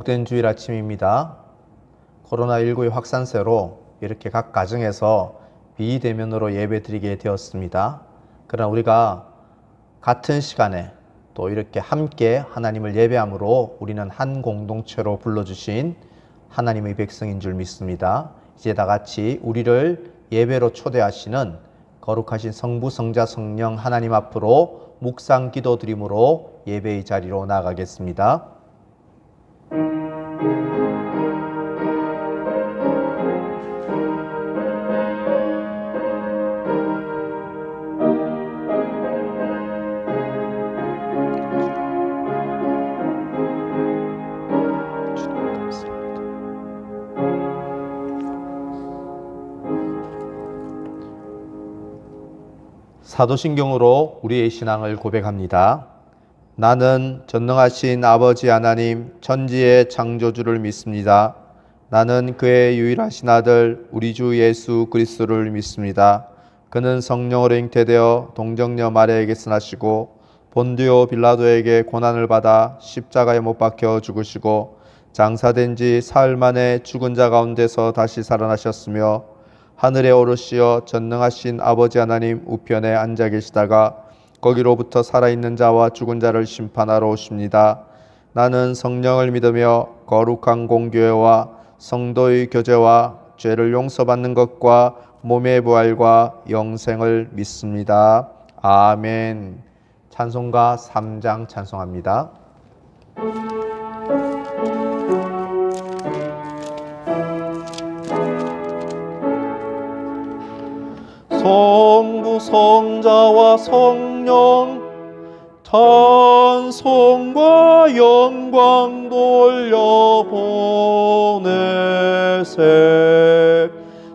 복된 주일 아침입니다. 코로나19의 확산세로 이렇게 각 가정에서 비대면으로 예배드리게 되었습니다. 그러나 우리가 같은 시간에 또 이렇게 함께 하나님을 예배함으로 우리는 한 공동체로 불러주신 하나님의 백성인 줄 믿습니다. 이제 다 같이 우리를 예배로 초대하시는 거룩하신 성부, 성자, 성령 하나님 앞으로 묵상 기도 드림으로 예배의 자리로 나아가겠습니다. 사도신경으로 우리의 신앙을 고백합니다. 나는 전능하신 아버지 하나님 천지의 창조주를 믿습니다. 나는 그의 유일하신 아들 우리 주 예수 그리스도를 믿습니다. 그는 성령으로 잉태되어 동정녀 마리아에게서 나시고 본디오 빌라도에게 고난을 받아 십자가에 못 박혀 죽으시고 장사된 지 사흘 만에 죽은 자 가운데서 다시 살아나셨으며 하늘에 오르시어 전능하신 아버지 하나님 우편에 앉아 계시다가 거기로부터 살아있는 자와 죽은 자를 심판하러 오십니다. 나는 성령을 믿으며 거룩한 공교회와 성도의 교제와 죄를 용서받는 것과 몸의 부활과 영생을 믿습니다. 아멘. 찬송가 3장 찬송합니다. 성부 성자와 성령 찬송과 영광 돌려보내세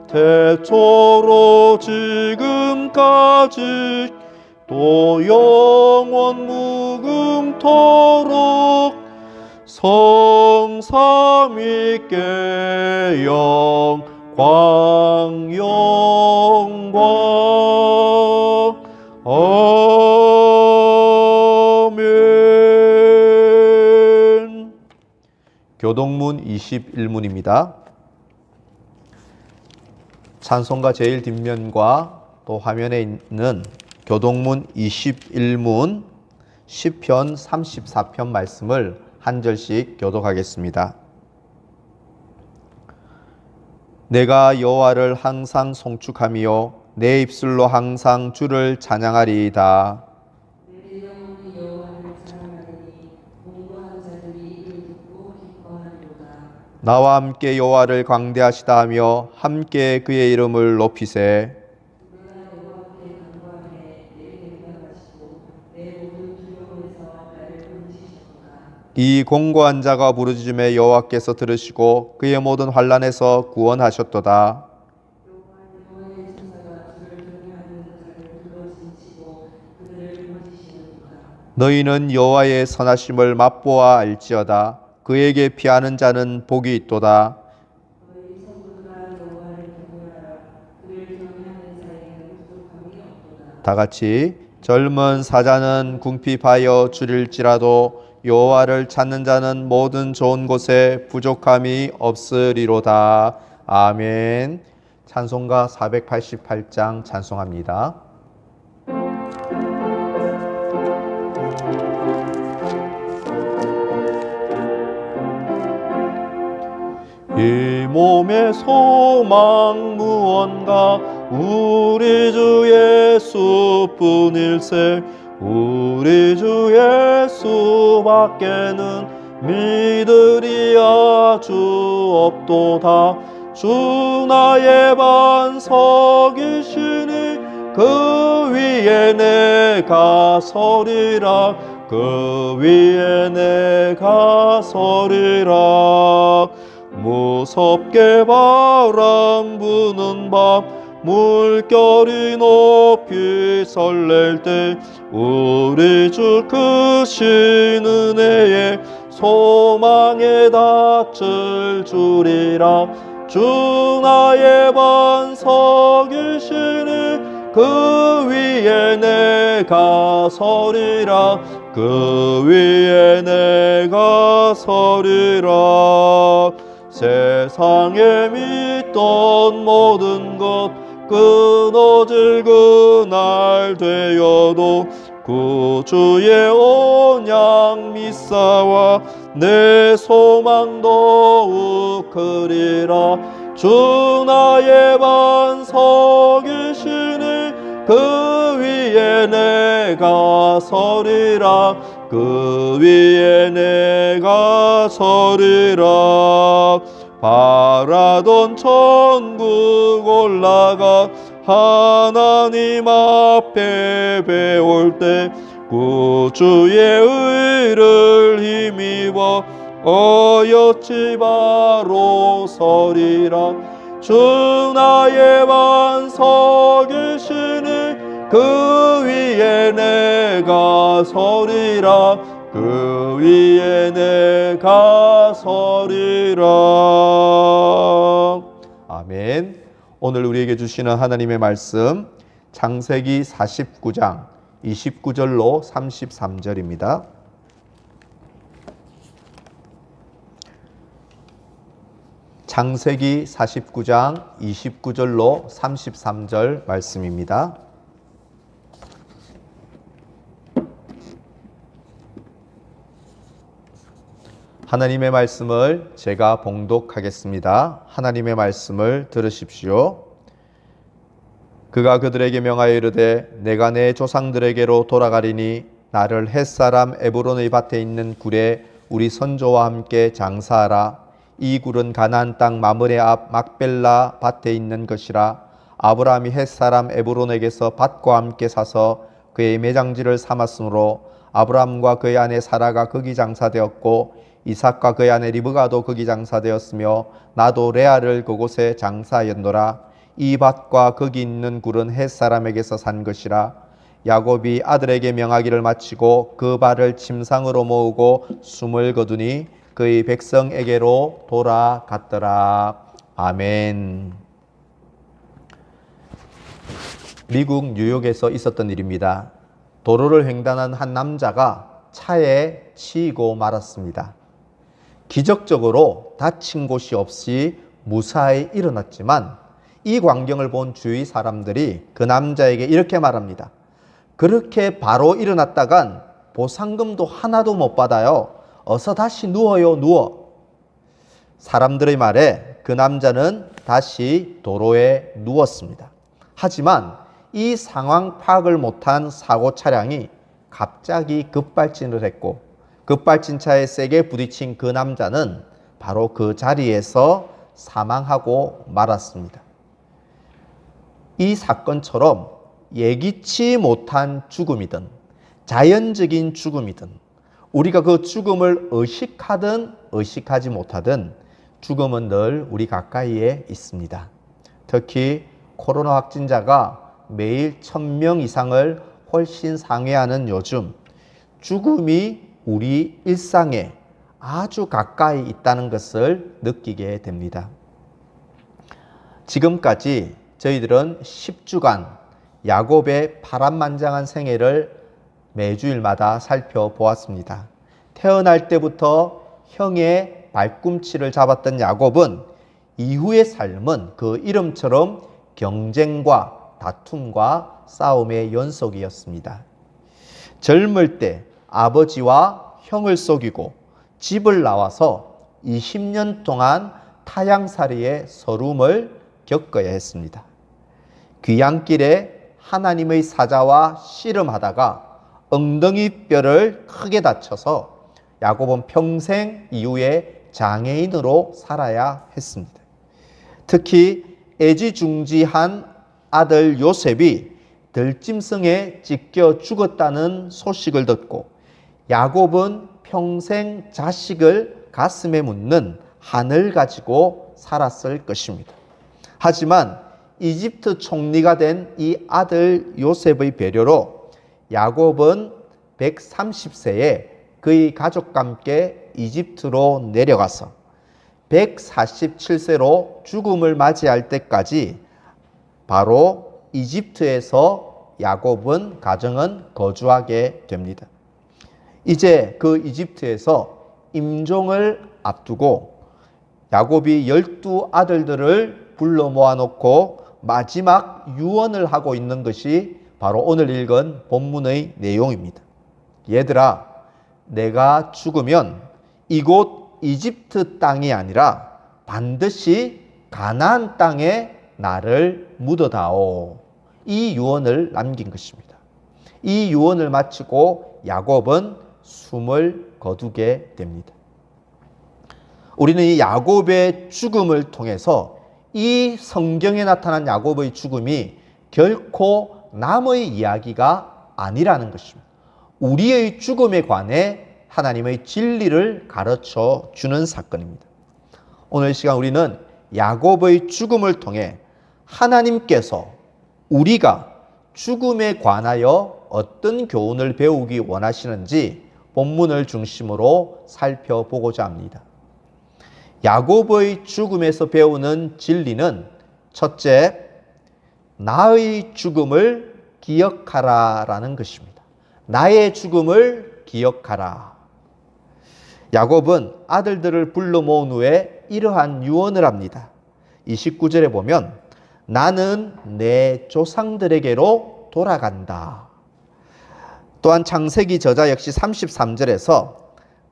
태초로 지금까지 또 영원 무금토록 성삼위께 영광 아멘. 교동문 21문입니다. 찬송가 제일 뒷면과 또 화면에 있는 교동문 21문 10편 34편 말씀을 한 절씩 교독하겠습니다. 내가 여호와를 항상 송축하며 내 입술로 항상 주를 찬양하리이다. 내 영혼이 여호와를 찬양하리니 공고한 자들이 이를 듣고 기뻐하리로다. 나와 함께 여호와를 광대하시다 하며 함께 그의 이름을 높이세. 내가 여호와께 간구하매 내게 응답하시고 내 모든 두려움에서 나를 건지시도다. 이 공고한 자가 부르짖음에 여호와께서 들으시고 그의 모든 환난에서 구원하셨도다. 여호와의 천사가 주를 경외하는 자를 둘러진치고 그들을 건지시는도다. 너희는 여호와의 선하심을 맛보아 알지어다. 그에게 피하는 자는 복이 있도다. 너희 성도들아 여호와를 경외하라. 그를 경외하는 자에게는 부족함이 없도다. 다 같이 젊은 사자는 궁핍하여 줄일지라도 여호와를 찾는 자는 모든 좋은 곳에 부족함이 없으리로다. 아멘. 찬송가 488장 찬송합니다. 이 몸의 소망 무언가 우리 주 예수뿐일세. 우리 주 예수밖에는 믿으리 아주 없도다. 주 나의 반석이시니 그 위에 내가 서리라. 그 위에 내가 서리라. 무섭게 바람 부는 밤 물결이 높이 설렐 때 우리 주 크신 은혜에 소망에 닿을 줄이라. 주 나의 반석이시니 그 위에 내가 서리라. 그 위에 내가 서리라. 세상에 믿던 모든 것 끊어질 그날 되어도 구주의 언약 믿사와 내 소망 더욱 크리라. 주 나의 반석이시니 그 위에 내가 서리라. 그 위에 내가 서리라. 바라던 천국 올라가 하나님 앞에 배울 때 구주의 의를 힘입어 어여치 바로 서리라. 주 나의 반석이시니 그 위에 내가 서리라. 그 위에 내가 서리라. 아멘. 오늘 우리에게 주시는 하나님의 말씀 창세기 49장 29절로 33절입니다. 창세기 49장 29절로 33절 말씀입니다. 하나님의 말씀을 제가 봉독하겠습니다. 하나님의 말씀을 들으십시오. 그가 그들에게 명하여 이르되 내가 내 조상들에게로 돌아가리니 나를 햇사람 에브론의 밭에 있는 굴에 우리 선조와 함께 장사하라. 이 굴은 가나안 땅 마므레 앞 막벨라 밭에 있는 것이라. 아브라함이 햇사람 에브론에게서 밭과 함께 사서 그의 매장지를 삼았으므로 아브라함과 그의 아내 사라가 거기 장사되었고 이삭과 그의 아내 리브가도 거기 장사되었으며 나도 레아를 그곳에 장사하였노라. 이 밭과 거기 있는 굴은 햇사람에게서 산 것이라. 야곱이 아들에게 명하기를 마치고 그 발을 침상으로 모으고 숨을 거두니 그의 백성에게로 돌아갔더라. 아멘. 미국 뉴욕에서 있었던 일입니다. 도로를 횡단한 한 남자가 차에 치이고 말았습니다. 기적적으로 다친 곳이 없이 무사히 일어났지만 이 광경을 본 주위 사람들이 그 남자에게 이렇게 말합니다. 그렇게 바로 일어났다간 보상금도 하나도 못 받아요. 어서 다시 누워요, 누워. 사람들의 말에 그 남자는 다시 도로에 누웠습니다. 하지만 이 상황 파악을 못한 사고 차량이 갑자기 급발진을 했고 급발진차에 세게 부딪힌 그 남자는 바로 그 자리에서 사망하고 말았습니다. 이 사건처럼 예기치 못한 죽음이든 자연적인 죽음이든 우리가 그 죽음을 의식하든 의식하지 못하든 죽음은 늘 우리 가까이에 있습니다. 특히 코로나 확진자가 매일 1000명 이상을 훨씬 상회하는 요즘 죽음이 우리 일상에 아주 가까이 있다는 것을 느끼게 됩니다. 지금까지 저희들은 10주간 야곱의 파란만장한 생애를 매주일마다 살펴보았습니다. 태어날 때부터 형의 발꿈치를 잡았던 야곱은 이후의 삶은 그 이름처럼 경쟁과 다툼과 싸움의 연속이었습니다. 젊을 때 아버지와 형을 속이고 집을 나와서 20년 동안 타향살이의 서름을 겪어야 했습니다. 귀향길에 하나님의 사자와 씨름하다가 엉덩이 뼈를 크게 다쳐서 야곱은 평생 이후에 장애인으로 살아야 했습니다. 특히 애지중지한 아들 요셉이 들짐승에 찢겨 죽었다는 소식을 듣고 야곱은 평생 자식을 가슴에 묻는 한을 가지고 살았을 것입니다. 하지만 이집트 총리가 된 이 아들 요셉의 배려로 야곱은 130세에 그의 가족과 함께 이집트로 내려가서 147세로 죽음을 맞이할 때까지 바로 이집트에서 야곱은 가정은 거주하게 됩니다. 이제 그 이집트에서 임종을 앞두고 야곱이 12아들들을 불러 모아놓고 마지막 유언을 하고 있는 것이 바로 오늘 읽은 본문의 내용입니다. 얘들아, 내가 죽으면 이곳 이집트 땅이 아니라 반드시 가나안 땅에 나를 묻어다오. 이 유언을 남긴 것입니다. 이 유언을 마치고 야곱은 숨을 거두게 됩니다. 우리는 이 야곱의 죽음을 통해서 이 성경에 나타난 야곱의 죽음이 결코 남의 이야기가 아니라는 것입니다. 우리의 죽음에 관해 하나님의 진리를 가르쳐 주는 사건입니다. 오늘 시간 우리는 야곱의 죽음을 통해 하나님께서 우리가 죽음에 관하여 어떤 교훈을 배우기 원하시는지 본문을 중심으로 살펴보고자 합니다. 야곱의 죽음에서 배우는 진리는 첫째, 나의 죽음을 기억하라라는 것입니다. 나의 죽음을 기억하라. 야곱은 아들들을 불러 모은 후에 이러한 유언을 합니다. 29절에 보면 나는 내 조상들에게로 돌아간다. 또한 창세기 저자 역시 33절에서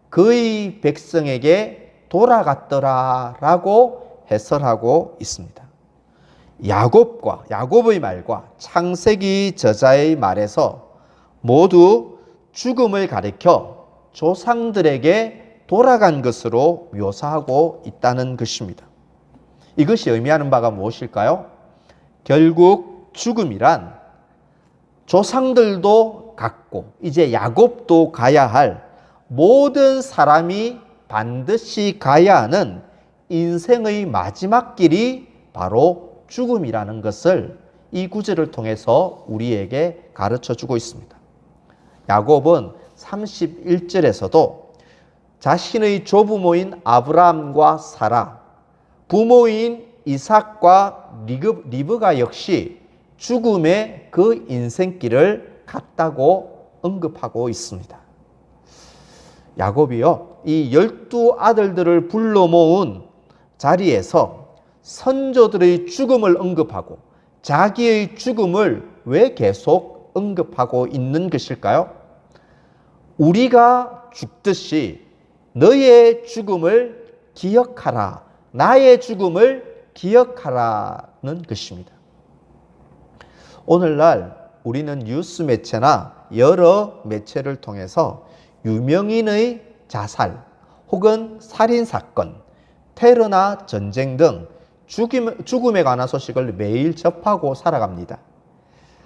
그의 백성에게 돌아갔더라라고 해설하고 있습니다. 야곱의 말과 창세기 저자의 말에서 모두 죽음을 가리켜 조상들에게 돌아간 것으로 묘사하고 있다는 것입니다. 이것이 의미하는 바가 무엇일까요? 결국 죽음이란 조상들도 갔고 이제 야곱도 가야 할 모든 사람이 반드시 가야 하는 인생의 마지막 길이 바로 죽음이라는 것을 이 구절을 통해서 우리에게 가르쳐 주고 있습니다. 야곱은 31절에서도 자신의 조부모인 아브라함과 사라, 부모인 이삭과 리브가 역시 죽음의 그 인생길을 갔다고 언급하고 있습니다. 야곱이요, 이 12아들들을 불러 모은 자리에서 선조들의 죽음을 언급하고 자기의 죽음을 왜 계속 언급하고 있는 것일까요? 우리가 죽듯이 너의 죽음을 기억하라, 나의 죽음을 기억하라는 것입니다. 오늘날 우리는 뉴스 매체나 여러 매체를 통해서 유명인의 자살 혹은 살인사건, 테러나 전쟁 등 죽음에 관한 소식을 매일 접하고 살아갑니다.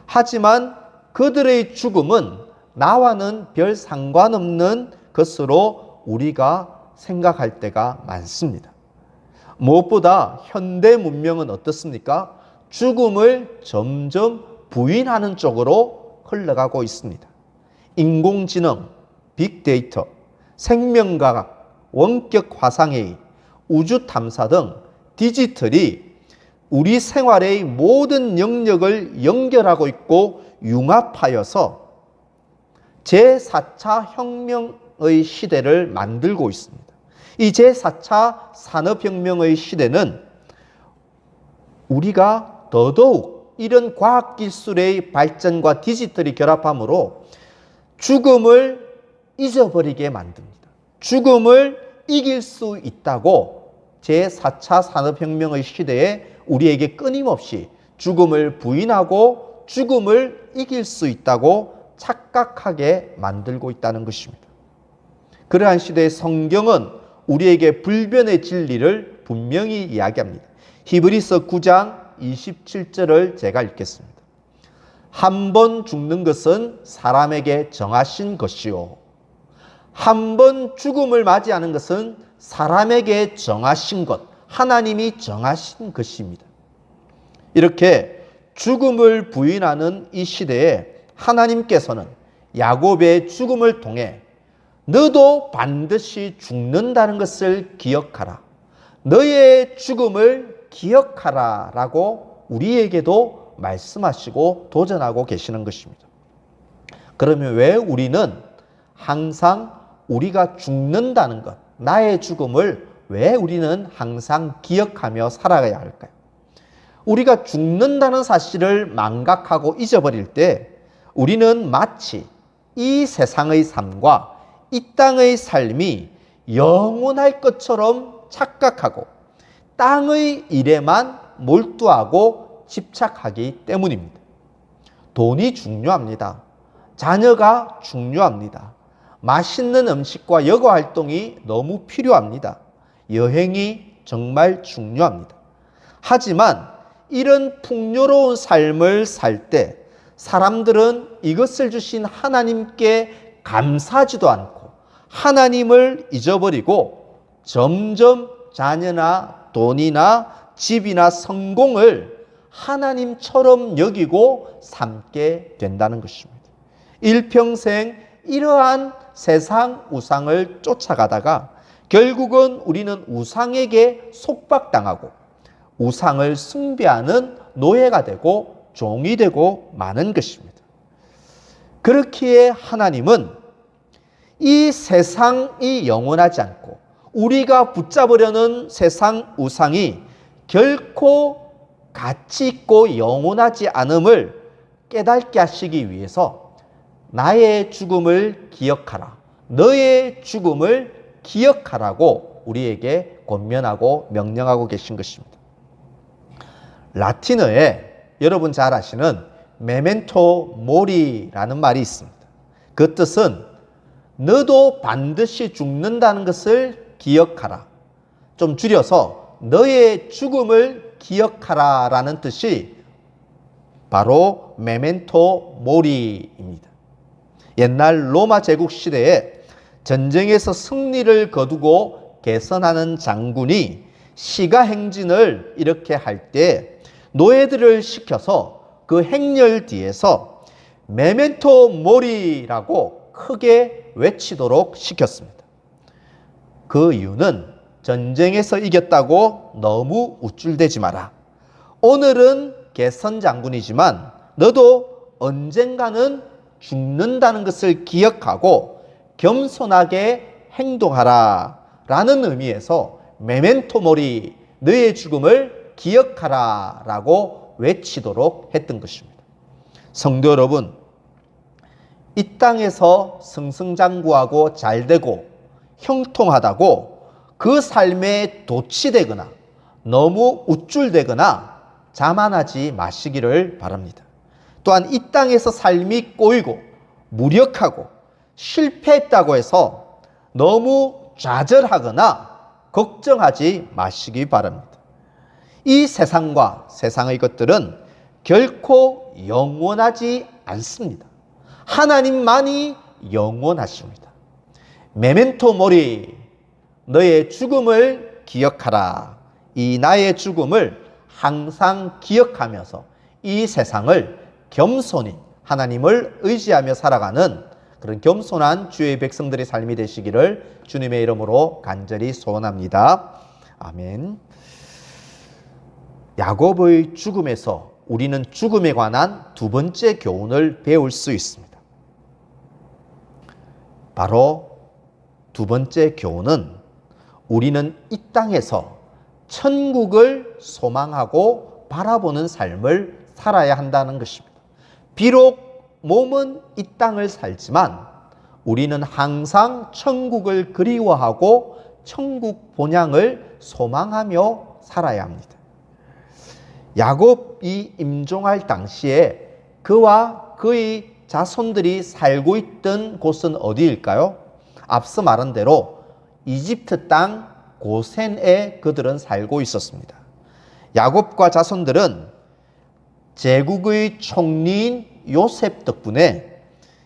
하지만 그들의 죽음은 나와는 별 상관없는 것으로 우리가 생각할 때가 많습니다. 무엇보다 현대 문명은 어떻습니까? 죽음을 점점 부인하는 쪽으로 흘러가고 있습니다. 인공지능, 빅데이터, 생명과학, 원격 화상회의, 우주 탐사 등 디지털이 우리 생활의 모든 영역을 연결하고 있고 융합하여서 제4차 혁명의 시대를 만들고 있습니다. 이 제4차 산업혁명의 시대는 우리가 더더욱 이런 과학기술의 발전과 디지털이 결합함으로 죽음을 잊어버리게 만듭니다. 죽음을 이길 수 있다고 제4차 산업혁명의 시대에 우리에게 끊임없이 죽음을 부인하고 죽음을 이길 수 있다고 착각하게 만들고 있다는 것입니다. 그러한 시대의 성경은 우리에게 불변의 진리를 분명히 이야기합니다. 히브리서 9장 27절을 제가 읽겠습니다. 한 번 죽는 것은 사람에게 정하신 것이요, 한 번 죽음을 맞이하는 것은 사람에게 정하신 것, 하나님이 정하신 것입니다. 이렇게 죽음을 부인하는 이 시대에 하나님께서는 야곱의 죽음을 통해 너도 반드시 죽는다는 것을 기억하라, 너의 죽음을 기억하라 라고 우리에게도 말씀하시고 도전하고 계시는 것입니다. 그러면 왜 우리는 항상 우리가 죽는다는 것, 나의 죽음을 왜 우리는 항상 기억하며 살아가야 할까요? 우리가 죽는다는 사실을 망각하고 잊어버릴 때 우리는 마치 이 세상의 삶과 이 땅의 삶이 영원할 것처럼 착각하고 땅의 일에만 몰두하고 집착하기 때문입니다. 돈이 중요합니다. 자녀가 중요합니다. 맛있는 음식과 여가 활동이 너무 필요합니다. 여행이 정말 중요합니다. 하지만 이런 풍요로운 삶을 살 때 사람들은 이것을 주신 하나님께 감사하지도 않고 하나님을 잊어버리고 점점 자녀나 돈이나 집이나 성공을 하나님처럼 여기고 삼게 된다는 것입니다. 일평생 이러한 세상 우상을 쫓아가다가 결국은 우리는 우상에게 속박당하고 우상을 숭배하는 노예가 되고 종이 되고 마는 것입니다. 그렇기에 하나님은 이 세상이 영원하지 않고 우리가 붙잡으려는 세상 우상이 결코 가치 있고 영원하지 않음을 깨닫게 하시기 위해서 나의 죽음을 기억하라, 너의 죽음을 기억하라고 우리에게 권면하고 명령하고 계신 것입니다. 라틴어에 여러분 잘 아시는 메멘토 모리라는 말이 있습니다. 그 뜻은 너도 반드시 죽는다는 것을 기억하라. 좀 줄여서 너의 죽음을 기억하라 라는 뜻이 바로 메멘토 모리입니다. 옛날 로마 제국 시대에 전쟁에서 승리를 거두고 개선하는 장군이 시가행진을 이렇게 할 때 노예들을 시켜서 그 행렬 뒤에서 메멘토 모리라고 크게 외치도록 시켰습니다. 그 이유는 전쟁에서 이겼다고 너무 우쭐대지 마라. 오늘은 개선 장군이지만 너도 언젠가는 죽는다는 것을 기억하고 겸손하게 행동하라 라는 의미에서 메멘토 모리, 너의 죽음을 기억하라 라고 외치도록 했던 것입니다. 성도 여러분, 이 땅에서 승승장구하고 잘되고 형통하다고 그 삶에 도취되거나 너무 우쭐대거나 자만하지 마시기를 바랍니다. 또한 이 땅에서 삶이 꼬이고 무력하고 실패했다고 해서 너무 좌절하거나 걱정하지 마시기 바랍니다. 이 세상과 세상의 것들은 결코 영원하지 않습니다. 하나님만이 영원하십니다. 메멘토 모리, 너의 죽음을 기억하라. 이 나의 죽음을 항상 기억하면서 이 세상을 겸손히 하나님을 의지하며 살아가는 그런 겸손한 주의 백성들의 삶이 되시기를 주님의 이름으로 간절히 소원합니다. 아멘. 야곱의 죽음에서 우리는 죽음에 관한 두 번째 교훈을 배울 수 있습니다. 바로 두 번째 교훈은 우리는 이 땅에서 천국을 소망하고 바라보는 삶을 살아야 한다는 것입니다. 비록 몸은 이 땅을 살지만 우리는 항상 천국을 그리워하고 천국 본향을 소망하며 살아야 합니다. 야곱이 임종할 당시에 그와 그의 자손들이 살고 있던 곳은 어디일까요? 앞서 말한 대로 이집트 땅 고센에 그들은 살고 있었습니다. 야곱과 자손들은 제국의 총리인 요셉 덕분에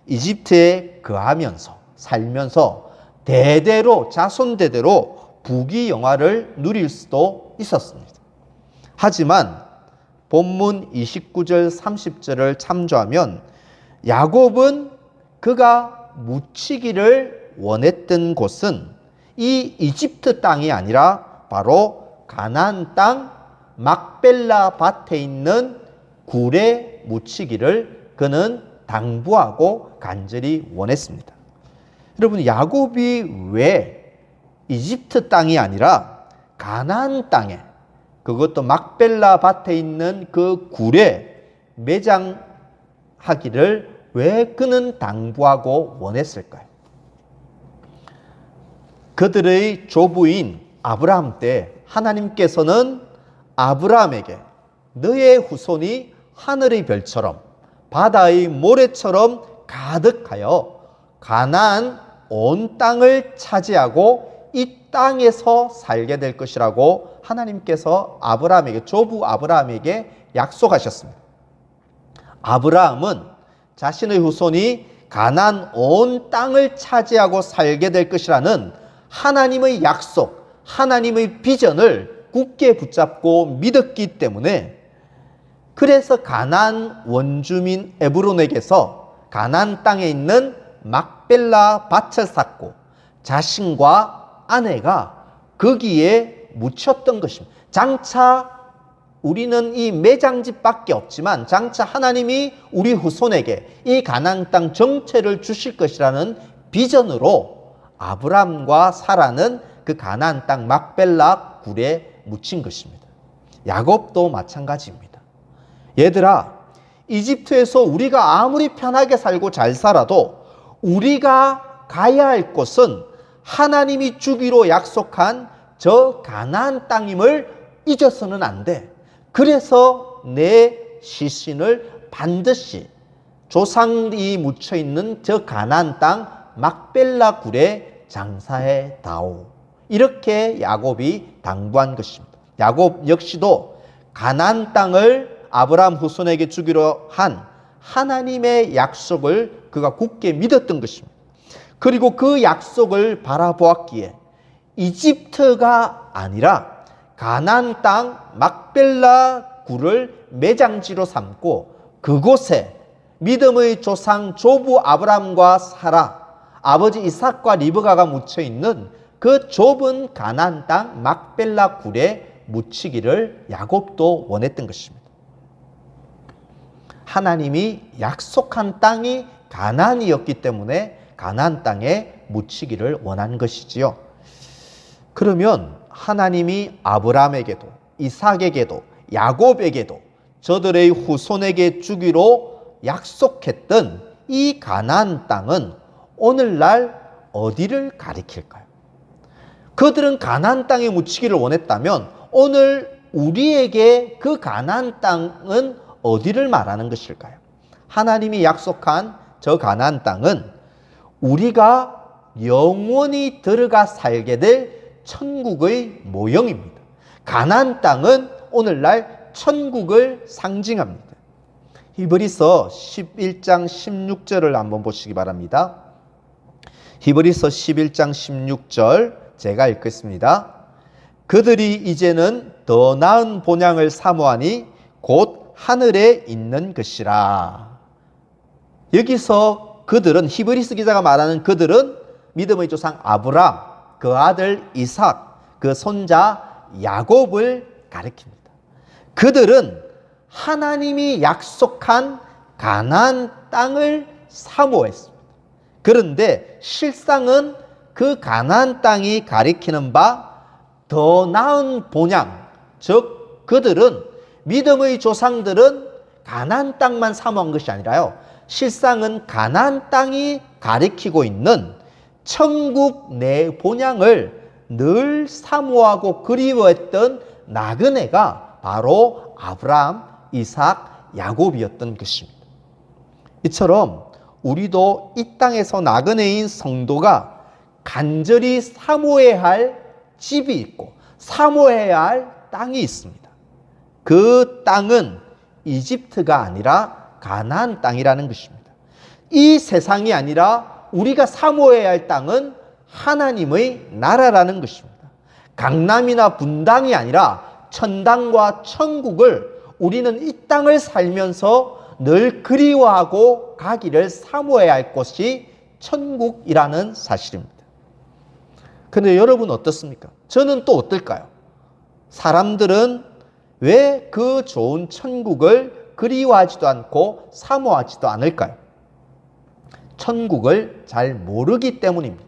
이집트에 거하면서 살면서 대대로 자손 대대로 부귀영화를 누릴 수도 있었습니다. 하지만 본문 29절 30절을 참조하면 야곱은 그가 묻히기를 원했던 곳은 이 이집트 땅이 아니라 바로 가나안 땅 막벨라 밭에 있는 굴에 묻히기를 그는 당부하고 간절히 원했습니다. 여러분, 야곱이 왜 이집트 땅이 아니라 가나안 땅에, 그것도 막벨라 밭에 있는 그 굴에 매장하기를 왜 그는 당부하고 원했을까요? 그들의 조부인 아브라함 때 하나님께서는 아브라함에게 너의 후손이 하늘의 별처럼 바다의 모래처럼 가득하여 가나안 온 땅을 차지하고 이 땅에서 살게 될 것이라고 하나님께서 아브라함에게, 조부 아브라함에게 약속하셨습니다. 아브라함은 자신의 후손이 가나안 온 땅을 차지하고 살게 될 것이라는 하나님의 약속, 하나님의 비전을 굳게 붙잡고 믿었기 때문에, 그래서 가나안 원주민 에브론에게서 가나안 땅에 있는 막벨라 밭을 샀고 자신과 아내가 거기에 묻혔던 것입니다. 장차 우리는 이 매장집밖에 없지만 장차 하나님이 우리 후손에게 이 가나안 땅 정체를 주실 것이라는 비전으로 아브람과 사라는 그 가나안 땅 막벨라 굴에 묻힌 것입니다. 야곱도 마찬가지입니다. 얘들아, 이집트에서 우리가 아무리 편하게 살고 잘 살아도 우리가 가야 할 곳은 하나님이 주기로 약속한 저 가나안 땅임을 잊어서는 안 돼. 그래서 내 시신을 반드시 조상이 묻혀있는 저 가나안 땅 막벨라 굴에 장사해 다오. 이렇게 야곱이 당부한 것입니다. 야곱 역시도 가나안 땅을 아브라함 후손에게 주기로 한 하나님의 약속을 그가 굳게 믿었던 것입니다. 그리고 그 약속을 바라보았기에 이집트가 아니라 가나안 땅 막벨라 굴을 매장지로 삼고 그곳에 믿음의 조상 조부 아브람과 사라, 아버지 이삭과 리브가가 묻혀있는 그 좁은 가나안 땅 막벨라 굴에 묻히기를 야곱도 원했던 것입니다. 하나님이 약속한 땅이 가나안이었기 때문에 가나안 땅에 묻히기를 원한 것이지요. 그러면 하나님이 아브라함에게도 이삭에게도 야곱에게도 저들의 후손에게 주기로 약속했던 이 가나안 땅은 오늘날 어디를 가리킬까요? 그들은 가나안 땅에 묻히기를 원했다면 오늘 우리에게 그 가나안 땅은 어디를 말하는 것일까요? 하나님이 약속한 저 가나안 땅은 우리가 영원히 들어가 살게 될 천국의 모형입니다. 가나안 땅은 오늘날 천국을 상징합니다. 히브리서 11장 16절을 한번 보시기 바랍니다. 히브리서 11장 16절 제가 읽겠습니다. 그들이 이제는 더 나은 본향을 사모하니 곧 하늘에 있는 것이라. 여기서 그들은, 히브리서 기자가 말하는 그들은 믿음의 조상 아브람, 그 아들 이삭, 그 손자 야곱을 가리킵니다. 그들은 하나님이 약속한 가나안 땅을 사모했습니다. 그런데 실상은 그 가나안 땅이 가리키는 바 더 나은 본향, 즉 그들은 믿음의 조상들은 가나안 땅만 사모한 것이 아니라요, 실상은 가나안 땅이 가리키고 있는 천국 내 본향을 늘 사모하고 그리워했던 나그네가 바로 아브라함, 이삭, 야곱이었던 것입니다. 이처럼 우리도 이 땅에서 나그네인 성도가 간절히 사모해야 할 집이 있고 사모해야 할 땅이 있습니다. 그 땅은 이집트가 아니라 가나안 땅이라는 것입니다. 이 세상이 아니라 우리가 사모해야 할 땅은 하나님의 나라라는 것입니다. 강남이나 분당이 아니라 천당과 천국을 우리는 이 땅을 살면서 늘 그리워하고 가기를 사모해야 할 곳이 천국이라는 사실입니다. 그런데 여러분 어떻습니까? 저는 또 어떨까요? 사람들은 왜 그 좋은 천국을 그리워하지도 않고 사모하지도 않을까요? 천국을 잘 모르기 때문입니다.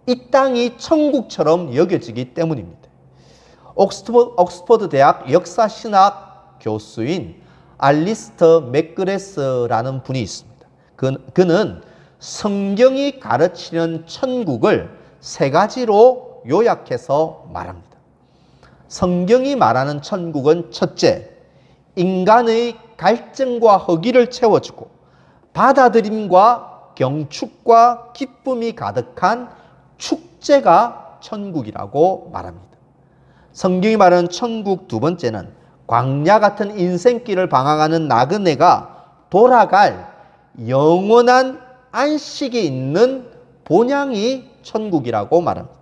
이 땅이 천국처럼 여겨지기 때문입니다. 옥스퍼드 대학 역사신학 교수인 알리스터 맥그레스라는 분이 있습니다. 그는 성경이 가르치는 천국을 세 가지로 요약해서 말합니다. 성경이 말하는 천국은 첫째, 인간의 갈증과 허기를 채워주고 받아들임과 경축과 기쁨이 가득한 축제가 천국이라고 말합니다. 성경이 말하는 천국 두 번째는 광야 같은 인생길을 방황하는 나그네가 돌아갈 영원한 안식이 있는 본향이 천국이라고 말합니다.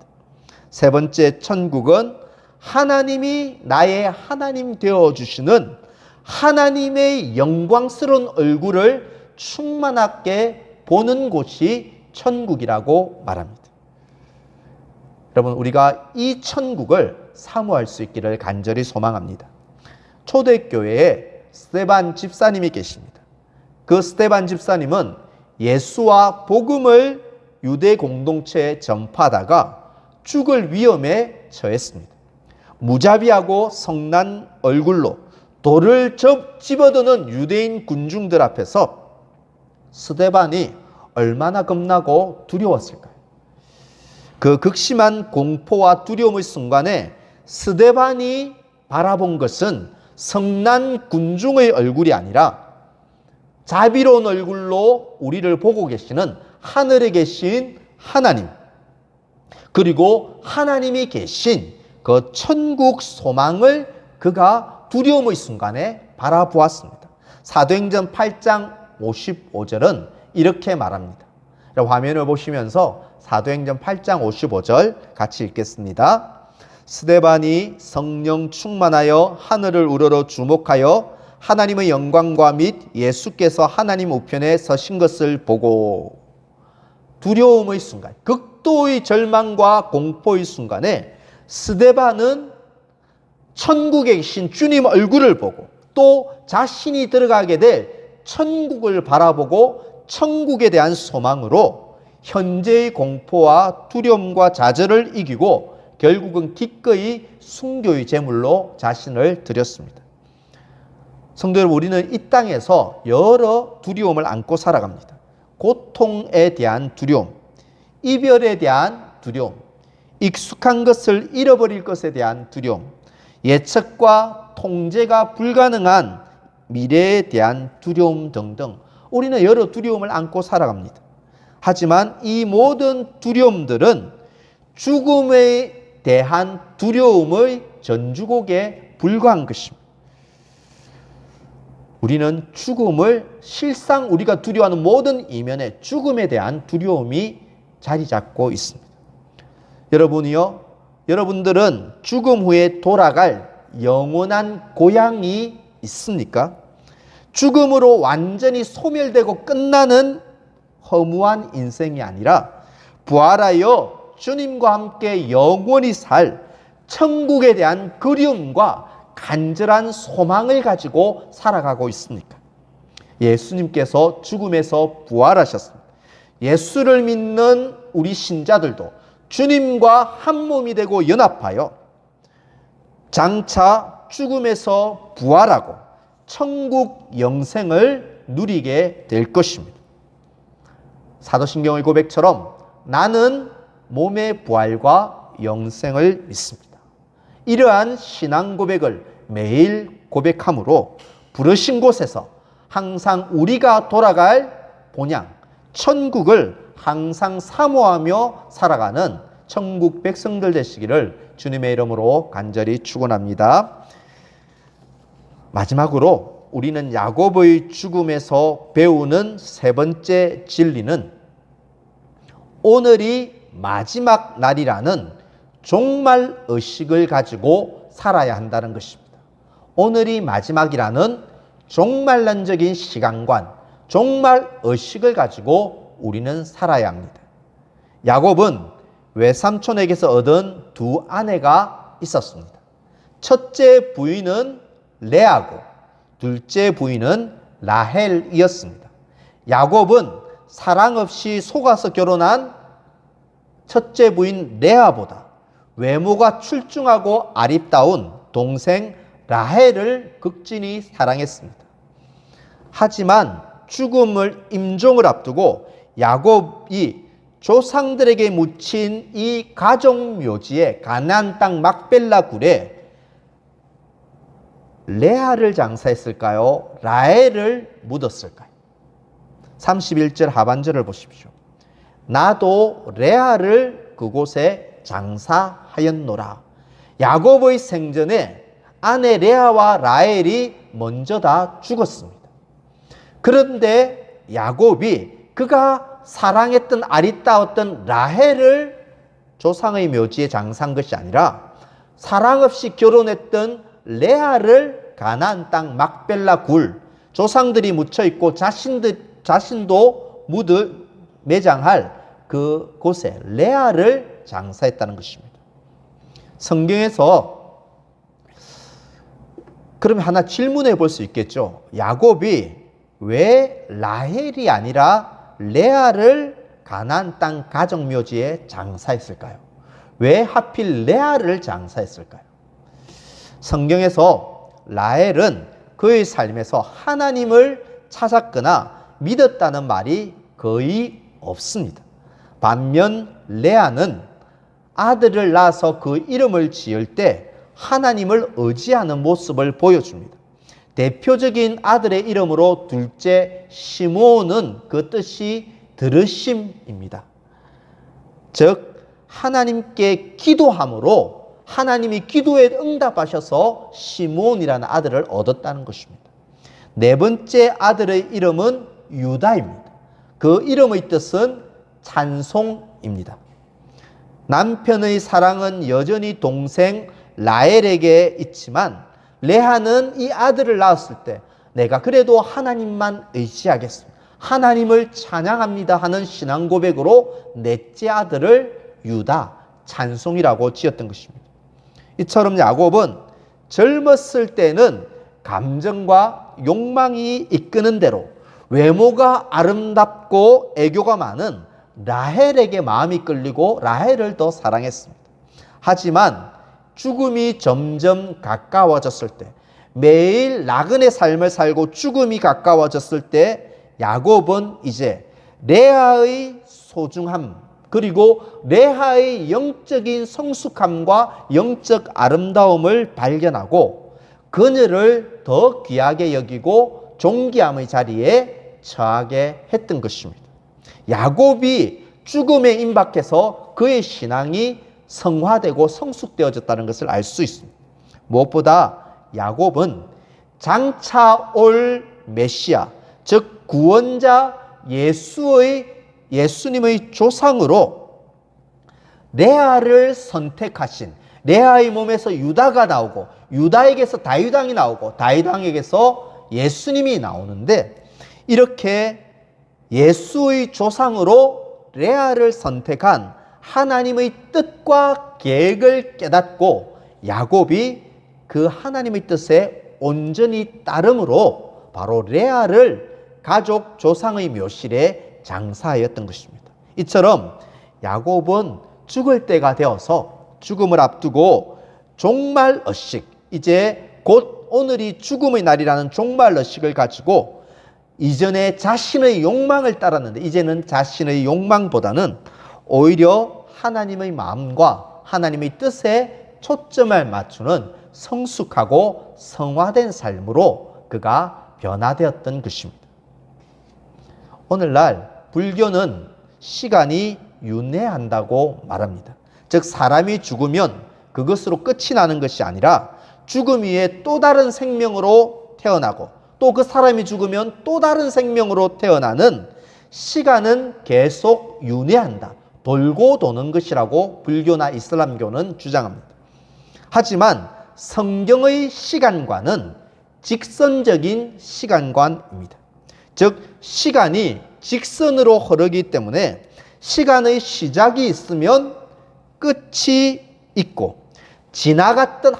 세 번째 천국은 하나님이 나의 하나님 되어주시는 하나님의 영광스러운 얼굴을 충만하게 보는 곳이 천국이라고 말합니다. 여러분, 우리가 이 천국을 사모할 수 있기를 간절히 소망합니다. 초대교회에 스데반 집사님이 계십니다. 그 스데반 집사님은 예수와 복음을 유대 공동체에 전파하다가 죽을 위험에 처했습니다. 무자비하고 성난 얼굴로 돌을 집어드는 유대인 군중들 앞에서 스데반이 얼마나 겁나고 두려웠을까요? 그 극심한 공포와 두려움의 순간에 스데반이 바라본 것은 성난 군중의 얼굴이 아니라 자비로운 얼굴로 우리를 보고 계시는 하늘에 계신 하나님, 그리고 하나님이 계신 그 천국 소망을 그가 두려움의 순간에 바라보았습니다. 사도행전 8장 55절은 이렇게 말합니다. 화면을 보시면서 사도행전 8장 55절 같이 읽겠습니다. 스데반이 성령 충만하여 하늘을 우러러 주목하여 하나님의 영광과 및 예수께서 하나님 우편에 서신 것을 보고, 두려움의 순간, 극도의 절망과 공포의 순간에 스데반은 천국에 계신 주님 얼굴을 보고 또 자신이 들어가게 될 천국을 바라보고 천국에 대한 소망으로 현재의 공포와 두려움과 좌절을 이기고 결국은 기꺼이 순교의 제물로 자신을 드렸습니다. 성도 여러분, 우리는 이 땅에서 여러 두려움을 안고 살아갑니다. 고통에 대한 두려움, 이별에 대한 두려움, 익숙한 것을 잃어버릴 것에 대한 두려움, 예측과 통제가 불가능한 미래에 대한 두려움 등등, 우리는 여러 두려움을 안고 살아갑니다. 하지만 이 모든 두려움들은 죽음에 대한 두려움의 전주곡에 불과한 것입니다. 우리는 죽음을, 실상 우리가 두려워하는 모든 이면에 죽음에 대한 두려움이 자리 잡고 있습니다. 여러분들은 죽음 후에 돌아갈 영원한 고향이 있습니까? 죽음으로 완전히 소멸되고 끝나는 허무한 인생이 아니라 부활하여 주님과 함께 영원히 살 천국에 대한 그리움과 간절한 소망을 가지고 살아가고 있습니까? 예수님께서 죽음에서 부활하셨습니다. 예수를 믿는 우리 신자들도 주님과 한 몸이 되고 연합하여 장차 죽음에서 부활하고 천국 영생을 누리게 될 것입니다. 사도신경의 고백처럼 나는 몸의 부활과 영생을 믿습니다. 이러한 신앙 고백을 매일 고백함으로 부르신 곳에서 항상 우리가 돌아갈 본향, 천국을 항상 사모하며 살아가는 천국 백성들 되시기를 주님의 이름으로 간절히 축원합니다. 마지막으로 우리는 야곱의 죽음에서 배우는 세 번째 진리는 오늘이 마지막 날이라는 종말 의식을 가지고 살아야 한다는 것입니다. 오늘이 마지막이라는 종말론적인 시간관, 종말 의식을 가지고 우리는 살아야 합니다. 야곱은 외삼촌에게서 얻은 두 아내가 있었습니다. 첫째 부인은 레아고 둘째 부인은 라헬이었습니다. 야곱은 사랑 없이 속아서 결혼한 첫째 부인 레아보다 외모가 출중하고 아립다운 동생 라헬을 극진히 사랑했습니다. 하지만 죽음을 임종을 앞두고 야곱이 조상들에게 묻힌 이 가족 묘지에 가나안 땅 막벨라 굴에 레아를 장사했을까요? 라헬을 묻었을까요? 31절 하반절을 보십시오. 나도 레아를 그곳에 장사하였노라. 야곱의 생전에 아내 레아와 라헬이 먼저 다 죽었습니다. 그런데 야곱이 그가 사랑했던 아리따웠던 라헬을 조상의 묘지에 장사한 것이 아니라 사랑 없이 결혼했던 레아를 가나안 땅 막벨라 굴, 조상들이 묻혀 있고 자신도 매장할 그 곳에 레아를 장사했다는 것입니다. 성경에서 그러면 하나 질문해 볼 수 있겠죠. 야곱이 왜 라헬이 아니라 레아를 가나안 땅 가정묘지에 장사했을까요? 왜 하필 레아를 장사했을까요? 성경에서 라헬은 그의 삶에서 하나님을 찾았거나 믿었다는 말이 거의 없습니다. 반면 레아는 아들을 낳아서 그 이름을 지을 때 하나님을 의지하는 모습을 보여줍니다. 대표적인 아들의 이름으로 둘째 시므온은 그 뜻이 들으심입니다. 즉 하나님께 기도함으로 하나님이 기도에 응답하셔서 시므온이라는 아들을 얻었다는 것입니다. 네 번째 아들의 이름은 유다입니다. 그 이름의 뜻은 찬송입니다. 남편의 사랑은 여전히 동생 라헬에게 있지만 레아는 이 아들을 낳았을 때 내가 그래도 하나님만 의지하겠습니다. 하나님을 찬양합니다 하는 신앙 고백으로 넷째 아들을 유다, 찬송이라고 지었던 것입니다. 이처럼 야곱은 젊었을 때는 감정과 욕망이 이끄는 대로 외모가 아름답고 애교가 많은 라헬에게 마음이 끌리고 라헬을 더 사랑했습니다. 하지만 죽음이 점점 가까워졌을 때, 매일 나그네 삶을 살고 죽음이 가까워졌을 때 야곱은 이제 레아의 소중함, 그리고 레아의 영적인 성숙함과 영적 아름다움을 발견하고 그녀를 더 귀하게 여기고 존귀함의 자리에 처하게 했던 것입니다. 야곱이 죽음에 임박해서 그의 신앙이 성화되고 성숙되어졌다는 것을 알 수 있습니다. 무엇보다 야곱은 장차 올 메시아, 즉 구원자 예수님의 조상으로 레아를 선택하신, 레아의 몸에서 유다가 나오고 유다에게서 다윗왕이 나오고 다윗왕에게서 예수님이 나오는데, 이렇게 예수의 조상으로 레아를 선택한 하나님의 뜻과 계획을 깨닫고 야곱이 그 하나님의 뜻에 온전히 따름으로 바로 레아를 가족 조상의 묘실에 장사하였던 것입니다. 이처럼 야곱은 죽을 때가 되어서 죽음을 앞두고 종말의식, 이제 곧 오늘이 죽음의 날이라는 종말의식을 가지고 이전에 자신의 욕망을 따랐는데 이제는 자신의 욕망보다는 오히려 하나님의 마음과 하나님의 뜻에 초점을 맞추는 성숙하고 성화된 삶으로 그가 변화되었던 것입니다. 오늘날 불교는 시간이 윤회한다고 말합니다. 즉 사람이 죽으면 그것으로 끝이 나는 것이 아니라 죽음 위에 또 다른 생명으로 태어나고 또 그 사람이 죽으면 또 다른 생명으로 태어나는 시간은 계속 윤회한다. 돌고 도는 것이라고 불교나 이슬람교는 주장합니다. 하지만 성경의 시간관은 직선적인 시간관입니다. 즉 시간이 직선으로 흐르기 때문에 시간의 시작이 있으면 끝이 있고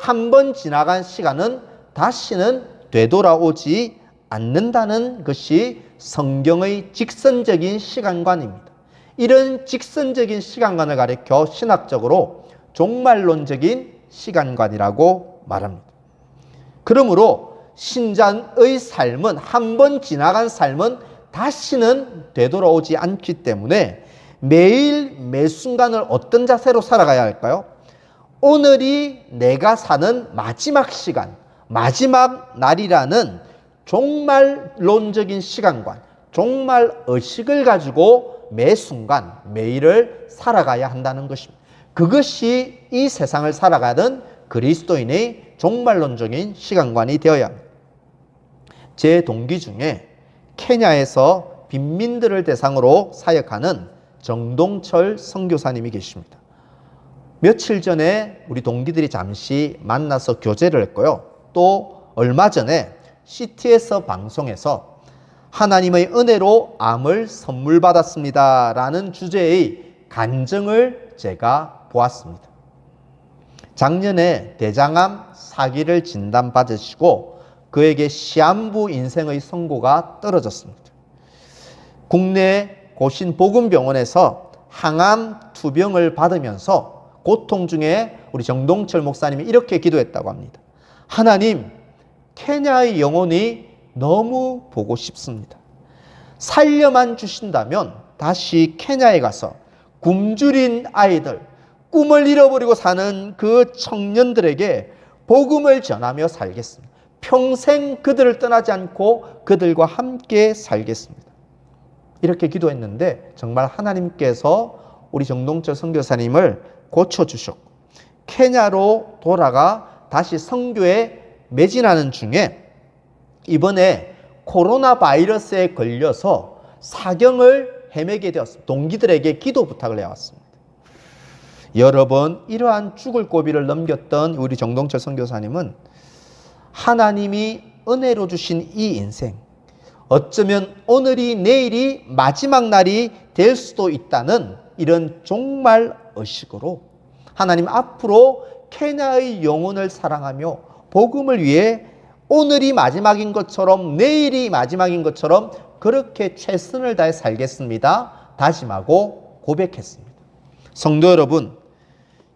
한 번 지나간 시간은 다시는 되돌아오지 않는다는 것이 성경의 직선적인 시간관입니다. 이런 직선적인 시간관을 가리켜 신학적으로 종말론적인 시간관이라고 말합니다. 그러므로 신자의 삶은, 한 번 지나간 삶은 다시는 되돌아오지 않기 때문에 매일 매 순간을 어떤 자세로 살아가야 할까요? 오늘이 내가 사는 마지막 시간, 마지막 날이라는 종말론적인 시간관, 종말의식을 가지고 매 순간, 매일을 살아가야 한다는 것입니다. 그것이 이 세상을 살아가는 그리스도인의 종말론적인 시간관이 되어야 합니다. 제 동기 중에 케냐에서 빈민들을 대상으로 사역하는 정동철 선교사님이 계십니다. 며칠 전에 우리 동기들이 잠시 만나서 교제를 했고요. 또 얼마 전에 CT에서 방송에서 하나님의 은혜로 암을 선물 받았습니다 라는 주제의 간증을 제가 보았습니다. 작년에 대장암 4기를 진단받으시고 그에게 시한부 인생의 선고가 떨어졌습니다. 국내 고신 복음병원에서 항암 투병을 받으면서 고통 중에 우리 정동철 목사님이 이렇게 기도했다고 합니다. 하나님, 케냐의 영혼이 너무 보고 싶습니다. 살려만 주신다면 다시 케냐에 가서 굶주린 아이들, 꿈을 잃어버리고 사는 그 청년들에게 복음을 전하며 살겠습니다. 평생 그들을 떠나지 않고 그들과 함께 살겠습니다. 이렇게 기도했는데 정말 하나님께서 우리 정동철 선교사님을 고쳐주셨고 케냐로 돌아가 다시 선교에 매진하는 중에 이번에 코로나 바이러스에 걸려서 사경을 헤매게 되었습니다. 동기들에게 기도 부탁을 해왔습니다. 여러 번 이러한 죽을 고비를 넘겼던 우리 정동철 선교사님은 하나님이 은혜로 주신 이 인생, 어쩌면 오늘이 내일이 마지막 날이 될 수도 있다는 이런 종말의식으로 하나님 앞으로 케냐의 영혼을 사랑하며 복음을 위해 오늘이 마지막인 것처럼 내일이 마지막인 것처럼 그렇게 최선을 다해 살겠습니다 다짐하고 고백했습니다. 성도 여러분,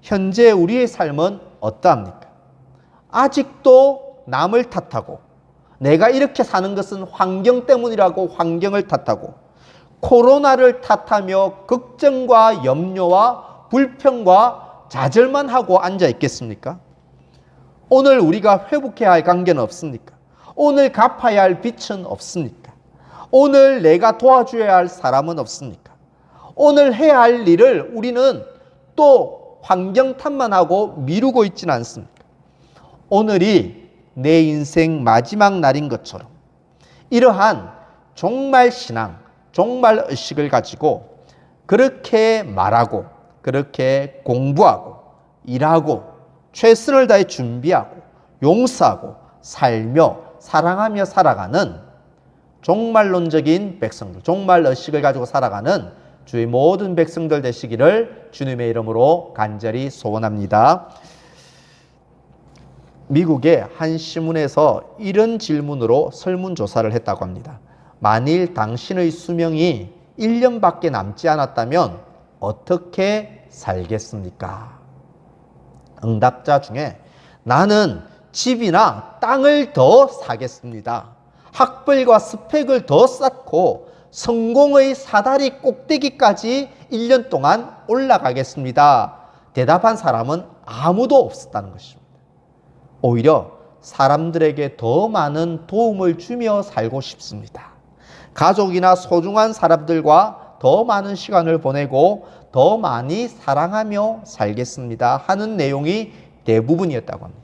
현재 우리의 삶은 어떠합니까? 아직도 남을 탓하고 내가 이렇게 사는 것은 환경 때문이라고 환경을 탓하고 코로나를 탓하며 걱정과 염려와 불평과 좌절만 하고 앉아 있겠습니까? 오늘 우리가 회복해야 할 관계는 없습니까? 오늘 갚아야 할 빚은 없습니까? 오늘 내가 도와줘야 할 사람은 없습니까? 오늘 해야 할 일을 우리는 또 환경 탓만 하고 미루고 있지는 않습니까? 오늘이 내 인생 마지막 날인 것처럼 이러한 종말 신앙, 종말 의식을 가지고 그렇게 말하고 그렇게 공부하고 일하고 최선을 다해 준비하고 용서하고 살며 사랑하며 살아가는 종말론적인 백성들, 종말 의식을 가지고 살아가는 주의 모든 백성들 되시기를 주님의 이름으로 간절히 소원합니다. 미국의 한 신문에서 이런 질문으로 설문조사를 했다고 합니다. 만일 당신의 수명이 1년밖에 남지 않았다면 어떻게 살겠습니까? 응답자 중에 나는 집이나 땅을 더 사겠습니다. 학벌과 스펙을 더 쌓고 성공의 사다리 꼭대기까지 1년 동안 올라가겠습니다. 대답한 사람은 아무도 없었다는 것입니다. 오히려 사람들에게 더 많은 도움을 주며 살고 싶습니다. 가족이나 소중한 사람들과 더 많은 시간을 보내고 더 많이 사랑하며 살겠습니다 하는 내용이 대부분이었다고 합니다.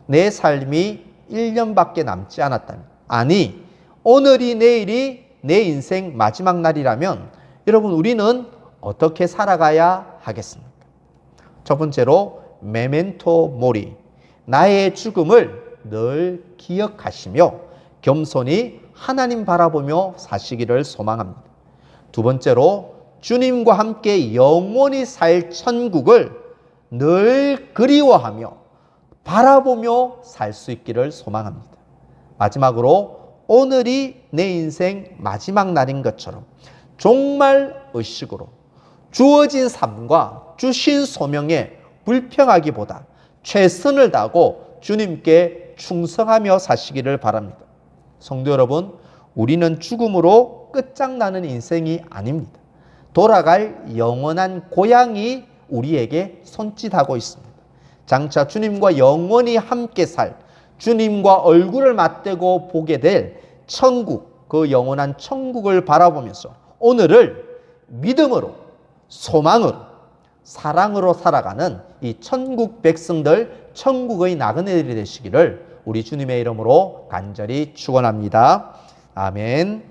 내 삶이 1년밖에 남지 않았다면, 아니 오늘이 내일이 내 인생 마지막 날이라면 여러분 우리는 어떻게 살아가야 하겠습니까? 첫 번째로 메멘토 모리, 나의 죽음을 늘 기억하시며 겸손히 하나님 바라보며 사시기를 소망합니다. 두 번째로 주님과 함께 영원히 살 천국을 늘 그리워하며 바라보며 살 수 있기를 소망합니다. 마지막으로 오늘이 내 인생 마지막 날인 것처럼 정말 의식으로 주어진 삶과 주신 소명에 불평하기보다 최선을 다하고 주님께 충성하며 사시기를 바랍니다. 성도 여러분, 우리는 죽음으로 끝장나는 인생이 아닙니다. 돌아갈 영원한 고향이 우리에게 손짓하고 있습니다. 장차 주님과 영원히 함께 살, 주님과 얼굴을 맞대고 보게 될 천국, 그 영원한 천국을 바라보면서 오늘을 믿음으로, 소망으로, 사랑으로 살아가는 이 천국 백성들, 천국의 나그네들이 되시기를 우리 주님의 이름으로 간절히 축원합니다. 아멘.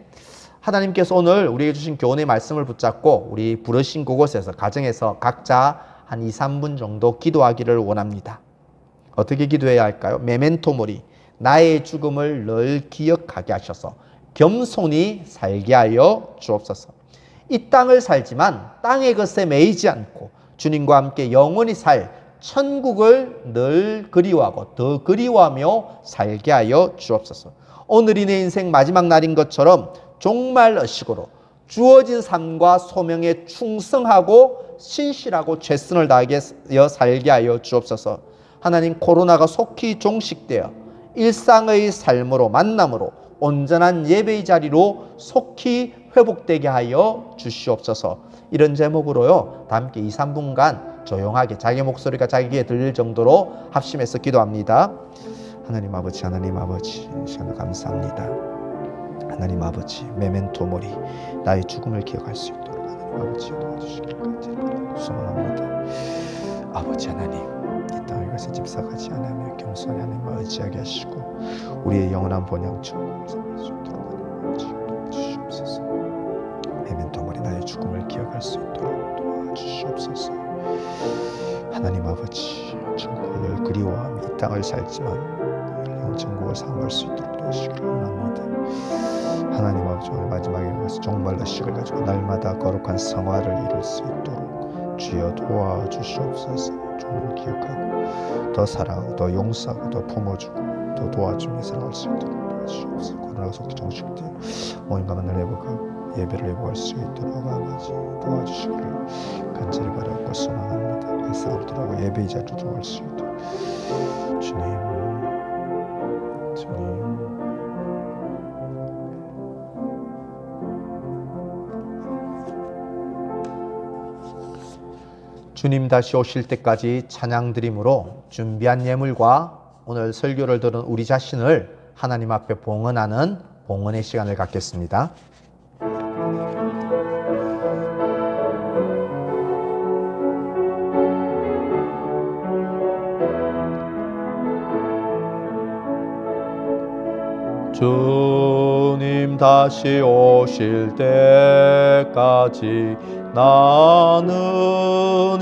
하나님께서 오늘 우리에게 주신 교훈의 말씀을 붙잡고 우리 부르신 그곳에서, 가정에서 각자 한 2, 3분 정도 기도하기를 원합니다. 어떻게 기도해야 할까요? 메멘토 모리, 나의 죽음을 늘 기억하게 하셔서 겸손히 살게 하여 주옵소서. 이 땅을 살지만 땅의 것에 매이지 않고 주님과 함께 영원히 살 천국을 늘 그리워하고 더 그리워하며 살게 하여 주옵소서. 오늘이 내 인생 마지막 날인 것처럼 정말 의식으로 주어진 삶과 소명에 충성하고 신실하고 최선을 다하여 살게 하여 주옵소서. 하나님, 코로나가 속히 종식되어 일상의 삶으로, 만남으로, 온전한 예배의 자리로 속히 회복되게 하여 주시옵소서. 이런 제목으로요, 다 함께 2, 3분간 조용하게 자기 목소리가 자기에게 들릴 정도로 합심해서 기도합니다. 하나님 아버지, 하나님 아버지, 시간을 감사합니다. 하나님 아버지, 메멘토 모리, 나의 죽음을 기억할 수 있도록 하나님 아버지 도와주시기를 간절히 바라고 소망합니다. 아버지 하나님, 이 땅의 것에 집착하지 않으며 겸손히 하나님을 의지하게 하시고 우리의 영원한 본향 천국을 삼을 수 있도록 하나님 아버지 도와주시옵소서. 메멘토 모리, 나의 죽음을 기억할 수 있도록 도와주시옵소서. 하나님 아버지, 천국을 그리워하며 이 땅을 살지만 천국을 삼을 수 있도록 도와주시기를 원합니다. 하나님 아버지, 오늘 마지막에 가서 정말 의식을 가지고 날마다 거룩한 성화를 이룰 수 있도록 주여 도와주시옵소서. 주님을 기억하고 더 사랑하고 더 용서하고 더 품어주고 더 도와주며 살아갈 수 있도록 도와주시옵소서. 코로나가 속히 종식되어 모임과 만날 회복하고 예배를 회복할 수 있도록 아버지 도와주시기를 간절히 바라고 소망합니다. 회사로 돌아가고 예배의 자리로 들어갈 수 있도록 주님 주님 다시 오실 때까지 찬양 드림으로 준비한 예물과 오늘 설교를 들은 우리 자신을 하나님 앞에 봉헌하는 봉헌의 시간을 갖겠습니다. 주님 다시 오실 때까지 나는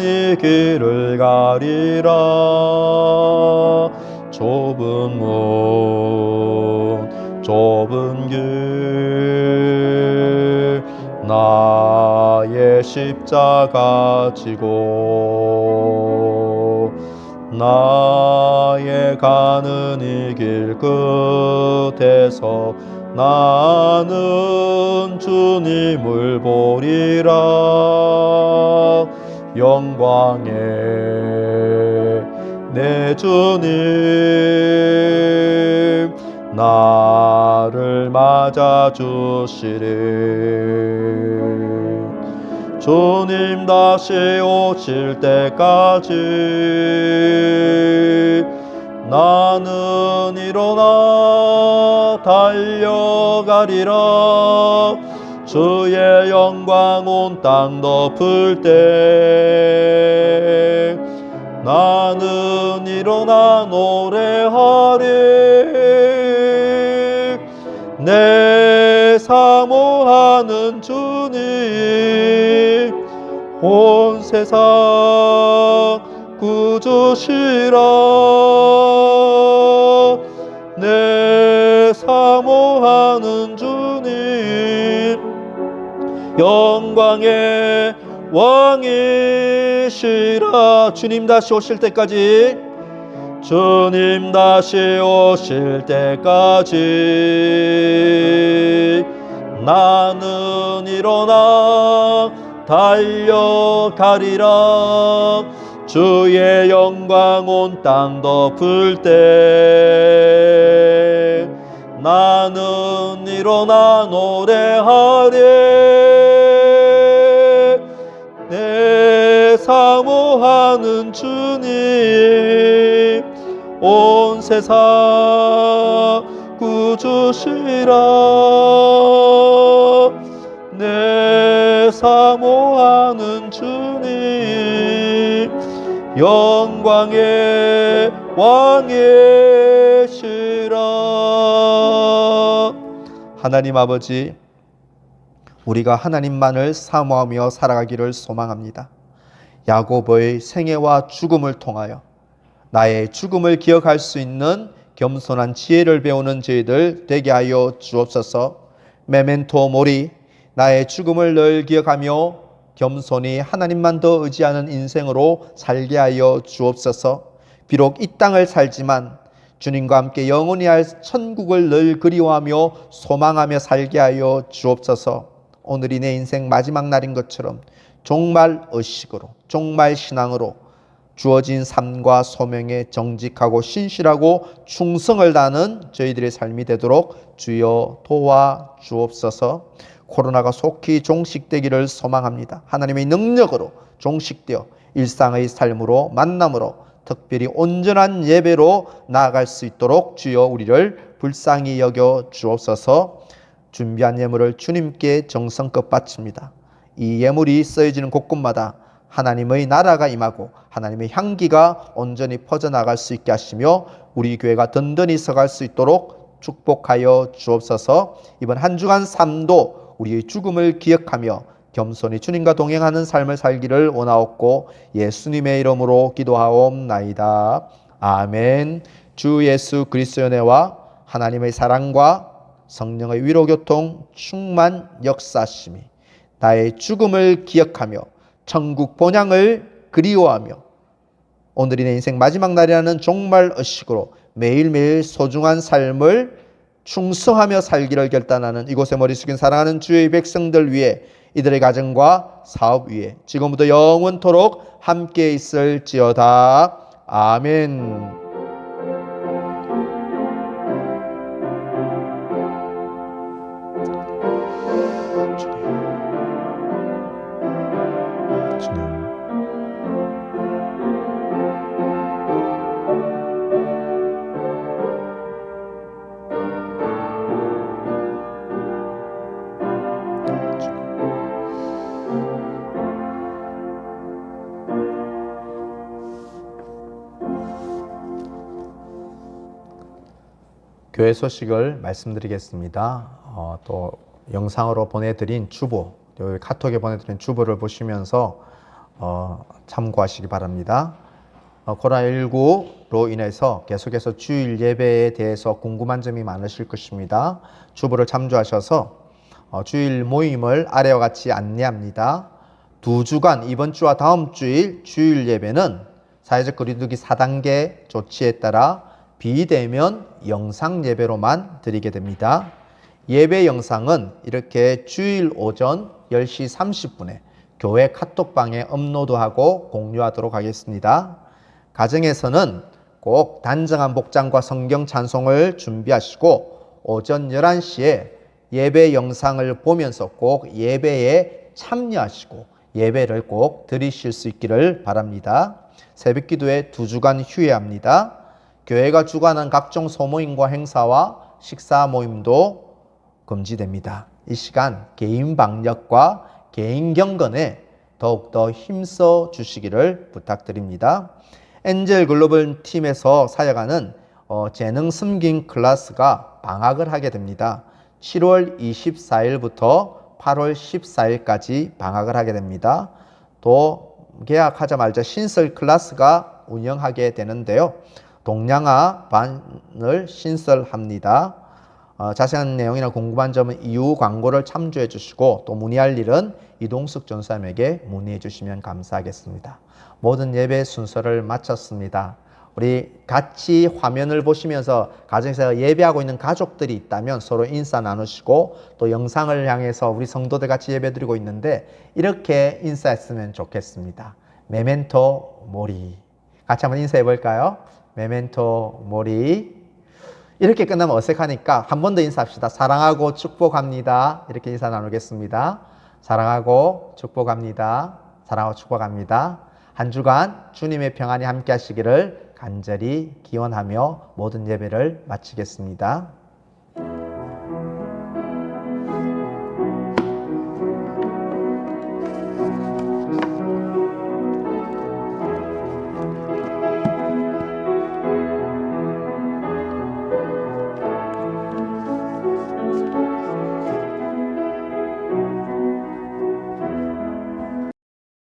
이 길을 가리라. 좁은 문 좁은 길 나의 십자가 지고 나의 가는 이 길 끝에서 나는 주님을 보리라. 영광의 내 주님 나를 맞아주시리. 주님 다시 오실 때까지 나는 일어나 달려가리라. 주의 영광 온 땅 덮을 때 나는 일어나 노래하리. 내 사모하는 주님 온 세상 구주시라. 내 사모하는 주님 영광의 왕이시라. 주님 다시 오실 때까지 주님 다시 오실 때까지 나는 일어나 달려가리라. 주의 영광 온 땅 덮을 때 나는 일어나 노래하리. 내 사모하는 주님 온 세상 구주시라. 내 사모하는 주님 영광의 왕이시라. 하나님 아버지, 우리가 하나님만을 사모하며 살아가기를 소망합니다. 야곱의 생애와 죽음을 통하여 나의 죽음을 기억할 수 있는 겸손한 지혜를 배우는 저희들 되게 하여 주옵소서. 메멘토 모리, 나의 죽음을 늘 기억하며 겸손히 하나님만 더 의지하는 인생으로 살게 하여 주옵소서. 비록 이 땅을 살지만 주님과 함께 영원히 할 천국을 늘 그리워하며 소망하며 살게 하여 주옵소서. 오늘이 내 인생 마지막 날인 것처럼 종말 의식으로, 종말 신앙으로 주어진 삶과 소명에 정직하고 신실하고 충성을 다하는 저희들의 삶이 되도록 주여 도와 주옵소서. 코로나가 속히 종식되기를 소망합니다. 하나님의 능력으로 종식되어 일상의 삶으로, 만남으로, 특별히 온전한 예배로 나아갈 수 있도록 주여 우리를 불쌍히 여겨 주옵소서. 준비한 예물을 주님께 정성껏 바칩니다. 이 예물이 쓰여지는 곳곳마다 하나님의 나라가 임하고 하나님의 향기가 온전히 퍼져나갈 수 있게 하시며 우리 교회가 든든히 서갈 수 있도록 축복하여 주옵소서. 이번 한 주간 삶도 우리의 죽음을 기억하며 겸손히 주님과 동행하는 삶을 살기를 원하옵고 예수님의 이름으로 기도하옵나이다. 아멘. 주 예수 그리스도의 은혜와 하나님의 사랑과 성령의 위로교통 충만 역사하심이 나의 죽음을 기억하며 천국 본향을 그리워하며 오늘이 내 인생 마지막 날이라는 종말 의식으로 매일매일 소중한 삶을 충성하며 살기를 결단하는 이곳에 머리 숙인 사랑하는 주의 백성들 위해 이들의 가정과 사업 위에 지금부터 영원토록 함께 있을지어다. 아멘. 교회 소식을 말씀드리겠습니다. 또 영상으로 보내드린 주보, 카톡에 보내드린 주보를 보시면서 참고하시기 바랍니다. 코로나19로 인해서 계속해서 주일 예배에 대해서 궁금한 점이 많으실 것입니다. 주보를 참조하셔서 주일 모임을 아래와 같이 안내합니다. 2주간 이번 주와 다음 주일 주일 예배는 사회적 거리두기 4단계 조치에 따라 비대면 영상 예배로만 드리게 됩니다. 예배 영상은 이렇게 주일 오전 10시 30분에 교회 카톡방에 업로드하고 공유하도록 하겠습니다. 가정에서는 꼭 단정한 복장과 성경 찬송을 준비하시고 오전 11시에 예배 영상을 보면서 꼭 예배에 참여하시고 예배를 꼭 드리실 수 있기를 바랍니다. 새벽기도에 2주간 휴회합니다. 교회가 주관한 각종 소모임과 행사와 식사 모임도 금지됩니다. 이 시간 개인 방역과 개인 경건에 더욱더 힘써 주시기를 부탁드립니다. 엔젤 글로벌 팀에서 사역하는 재능 숨김 클래스가 방학을 하게 됩니다. 7월 24일부터 8월 14일까지 방학을 하게 됩니다. 또 개학하자마자 신설 클래스가 운영하게 되는데요. 동량화 반을 신설합니다. 자세한 내용이나 궁금한 점은 이후 광고를 참조해 주시고 또 문의할 일은 이동숙 전사님에게 문의해 주시면 감사하겠습니다. 모든 예배 순서를 마쳤습니다. 우리 같이 화면을 보시면서 가정에서 예배하고 있는 가족들이 있다면 서로 인사 나누시고 또 영상을 향해서 우리 성도들 같이 예배드리고 있는데 이렇게 인사했으면 좋겠습니다. 메멘토 모리. 같이 한번 인사해 볼까요? 메멘토 모리. 이렇게 끝나면 어색하니까 한 번 더 인사합시다. 사랑하고 축복합니다. 이렇게 인사 나누겠습니다. 사랑하고 축복합니다. 사랑하고 축복합니다. 한 주간 주님의 평안이 함께 하시기를 간절히 기원하며 모든 예배를 마치겠습니다.